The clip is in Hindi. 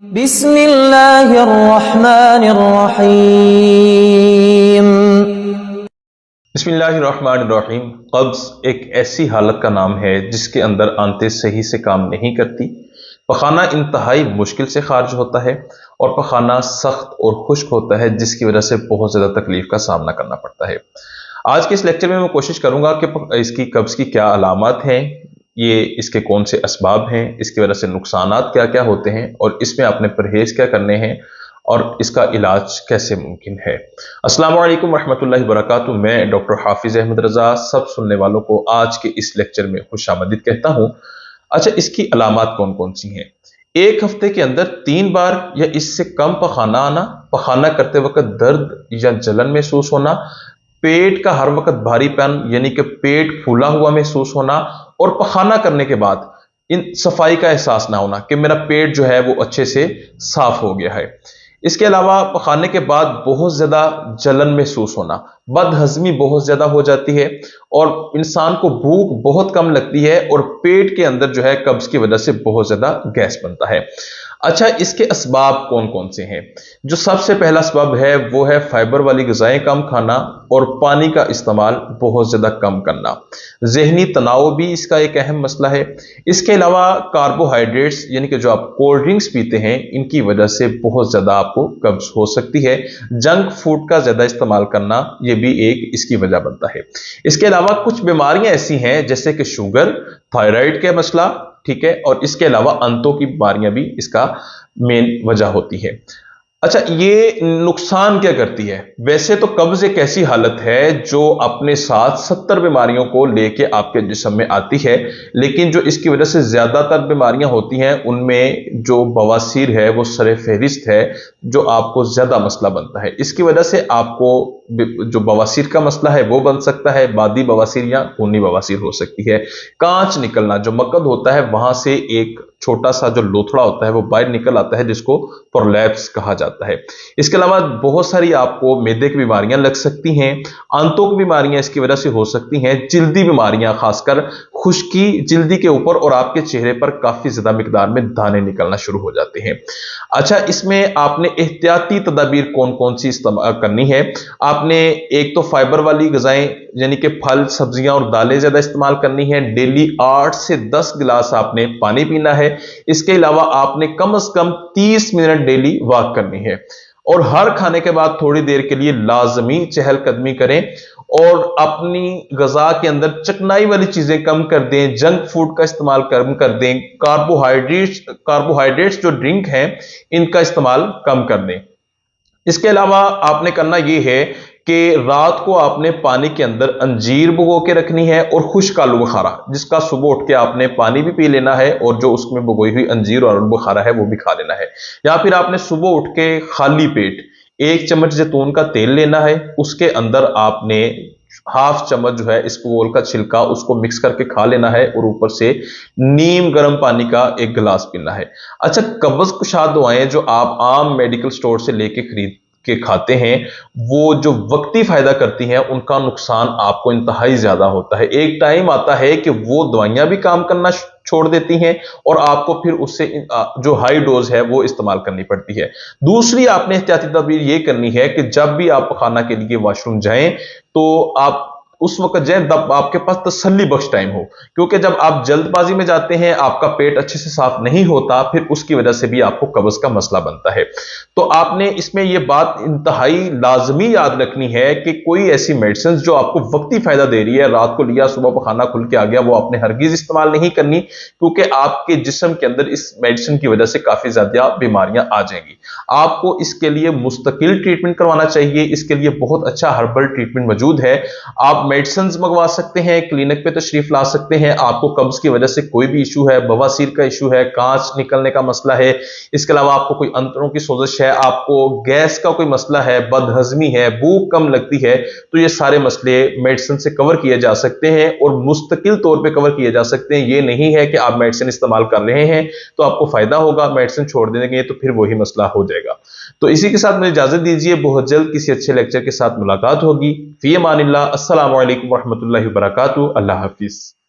बिस्मिल्लाहिर्रहमानिर्रहीम। बिस्मिल्लाहिर्रहमानिर्रहीम। कब्ज़ एक ऐसी हालत का नाम है जिसके अंदर आंतें सही से काम नहीं करती। पखाना इंतहाई मुश्किल से खारिज होता है और पखाना सख्त और खुश्क होता है, जिसकी वजह से बहुत ज़्यादा तकलीफ का सामना करना पड़ता है। आज के इस लेक्चर में मैं कोशिश करूंगा कि इसकी कब्ज़ की क्या अलामत हैं, ये इसके कौन से असबाब हैं, इसकी वजह से नुकसानात क्या क्या होते हैं और इसमें आपने परहेज़ क्या करने हैं और इसका इलाज कैसे मुमकिन है। अस्सलाम वालेकुम रहमतुल्लाहि वबरकातुहू। मैं डॉक्टर हाफिज अहमद रजा सब सुनने वालों को आज के इस लेक्चर में खुशामदीद कहता हूँ। अच्छा, इसकी अलामत कौन कौन सी हैं? एक हफ्ते के अंदर 3 बार या इससे कम पखाना आना, पखाना करते वक्त दर्द या जलन महसूस होना, पेट का हर वक्त भारीपन यानी कि पेट फूला हुआ महसूस होना और पखाना करने के बाद इन सफाई का एहसास ना होना कि मेरा पेट जो है वो अच्छे से साफ हो गया है। इसके अलावा पखाने के बाद बहुत ज़्यादा जलन महसूस होना, बदहजमी बहुत ज़्यादा हो जाती है और इंसान को भूख बहुत कम लगती है और पेट के अंदर जो है कब्ज़ की वजह से बहुत ज़्यादा गैस बनता है। अच्छा, इसके असबाब कौन कौन से हैं? जो सबसे पहला असबाब है वो है फाइबर वाली ग़िज़ाएँ कम खाना और पानी का इस्तेमाल बहुत ज़्यादा कम करना। ज़हनी तनाव भी इसका एक अहम मसला है। इसके अलावा कार्बोहाइड्रेट्स यानी कि जो आप कोल्ड ड्रिंक्स पीते हैं, इनकी वजह से बहुत ज़्यादा आपको कब्ज़ हो सकती है। जंक फूड का ज़्यादा इस्तेमाल करना, ये भी एक इसकी वजह बनता है। इसके अलावा कुछ बीमारियां ऐसी हैं जैसे कि शुगर, थायराइड का मसला, ठीक है, और इसके अलावा अंतों की बीमारियां भी इसका मेन वजह होती है। अच्छा, ये नुकसान क्या करती है? वैसे तो कब्ज एक ऐसी हालत है जो अपने साथ 70 बीमारियों को लेके आपके जिस्म में आती है, लेकिन जो इसकी वजह से ज्यादातर बीमारियां होती हैं उनमें जो बवासीर है वो सरे फहरिस्त है, जो आपको ज्यादा मसला बनता है। इसकी वजह से आपको जो बवासीर का मसला है वो बन सकता है, बादी बवासीर या खूनी बवासीर हो सकती है। कांच निकलना, जो मकद होता है वहां से एक छोटा सा जो लोथड़ा होता है वो बाहर निकल आता है, जिसको प्रोलैप्स कहा जाता है। इसके अलावा बहुत सारी आपको मैदे की बीमारियां लग सकती हैं, आंतों की बीमारियां इसकी वजह से हो सकती हैं, जिल्दी बीमारियां, खासकर खुश्की जिल्दी के ऊपर और आपके चेहरे पर काफी ज्यादा मिकदार में दाने निकलना शुरू हो जाते हैं। अच्छा, इसमें आपने एहतियाती तदाबीर कौन कौन सी इस्तेमाल करनी है? आपने एक तो फाइबर वाली ग़िज़ाएं यानी कि फल, सब्जियां और दालें ज्यादा इस्तेमाल करनी है। डेली 8 से 10 गिलास आपने पानी पीना है। इसके अलावा आपने कम से कम 30 मिनट डेली वॉक करनी है और हर खाने के बाद थोड़ी देर के लिए लाजमी चहलकदमी करें और अपनी ग़िज़ा के अंदर चिकनाई वाली चीजें कम कर दें, जंक फूड का इस्तेमाल कम कर दें, कार्बोहाइड्रेट्स जो ड्रिंक हैं इनका इस्तेमाल कम कर दें। इसके अलावा आपने करना यह है कि रात को आपने पानी के अंदर अंजीर भिगो के रखनी है और खुश्क आलू बुखारा, जिसका सुबह उठ के आपने पानी भी पी लेना है और जो उसमें भिगोई हुई अंजीर और आलू बुखारा है वो भी खा लेना है। या फिर आपने सुबह उठ के खाली पेट 1 चम्मच जैतून का तेल लेना है, उसके अंदर आपने हाफ चम्मच जो है इसबगोल का छिलका उसको मिक्स करके खा लेना है और ऊपर से नीम गर्म पानी का 1 गिलास पीना है। अच्छा, कब्ज कुशा दवाएं जो आप आम मेडिकल स्टोर से लेके खरीद के खाते हैं, वो जो वक्ती फायदा करती हैं उनका नुकसान आपको इंतहाई ज्यादा होता है। एक टाइम आता है कि वो दवाइयां भी काम करना छोड़ देती हैं और आपको फिर उससे जो हाई डोज है वो इस्तेमाल करनी पड़ती है। दूसरी आपने एहतियाती तदबीर ये करनी है कि जब भी आप खाना के लिए वॉशरूम जाएं तो आप उस वक्त जाएं जब आपके पास तसल्ली बख्श टाइम हो, क्योंकि जब आप जल्दबाजी में जाते हैं आपका पेट अच्छे से साफ नहीं होता, फिर उसकी वजह से भी आपको कब्ज का मसला बनता है। तो आपने इसमें यह बात इंतहाई लाजमी याद रखनी है कि कोई ऐसी मेडिसिन जो आपको वक्ती फायदा दे रही है, रात को लिया सुबह पखाना खुल के आ गया, वो आपने हरगिज इस्तेमाल नहीं करनी, क्योंकि आपके जिस्म के अंदर इस मेडिसिन की वजह से काफी ज्यादा बीमारियां आ जाएंगी। आपको इसके लिए मुस्तकिल ट्रीटमेंट करवाना चाहिए। इसके लिए बहुत अच्छा हर्बल ट्रीटमेंट मौजूद है। आप मेडिसिन मंगवा सकते हैं, क्लिनिक पे तशरीफ ला सकते हैं। आपको कब्ज की वजह से कोई भी इशू है, बवासीर का इशू है, कांच निकलने का मसला है, इसके अलावा आपको कोई अंतरों की सोजिश है, आपको गैस का कोई मसला है, बदहजमी है, भूख कम लगती है, तो ये सारे मसले मेडिसिन से कवर किए जा सकते हैं और मुस्तकिल तौर पे कवर किए जा सकते हैं। ये नहीं है कि आप मेडिसिन इस्तेमाल कर रहे हैं तो आपको फायदा होगा, मेडिसिन छोड़ देंगे तो फिर वही मसला हो जाएगा। तो इसी के साथ मुझे इजाजत दीजिए, बहुत जल्द किसी अच्छे लेक्चर के साथ मुलाकात होगी। फी अमानिल्लाह। अस्सलामु अलैकुम रहमतुल्लाहि व बरकातुहू। अल्लाह हाफिज।